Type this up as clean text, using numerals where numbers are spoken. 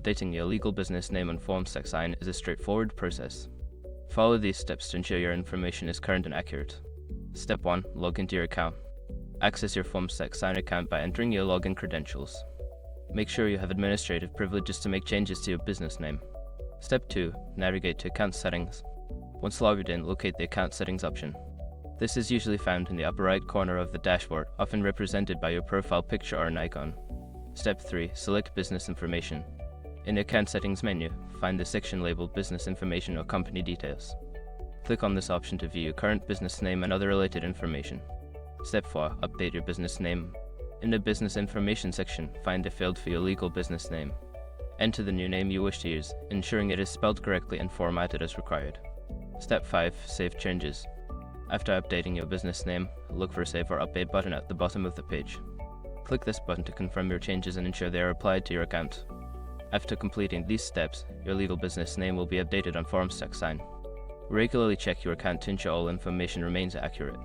Updating your legal business name on Formstack Sign is a straightforward process. Follow these steps to ensure your information is current and accurate. Step 1. Log into your account. Access your Formstack Sign account by entering your login credentials. Make sure you have administrative privileges to make changes to your business name. Step 2. Navigate to Account Settings. Once logged in, locate the Account Settings option. This is usually found in the upper right corner of the dashboard, often represented by your profile picture or an icon. Step 3. Select Business Information. In the Account Settings menu, find the section labeled Business Information or Company Details. Click on this option to view your current business name and other related information. Step 4. Update your business name. In the Business Information section, find the field for your legal business name. Enter the new name you wish to use, ensuring it is spelled correctly and formatted as required. Step 5. Save changes. After updating your business name, look for a Save or Update button at the bottom of the page. Click this button to confirm your changes and ensure they are applied to your account. After completing these steps, your legal business name will be updated on Formstack Sign. Regularly check your account to ensure all information remains accurate.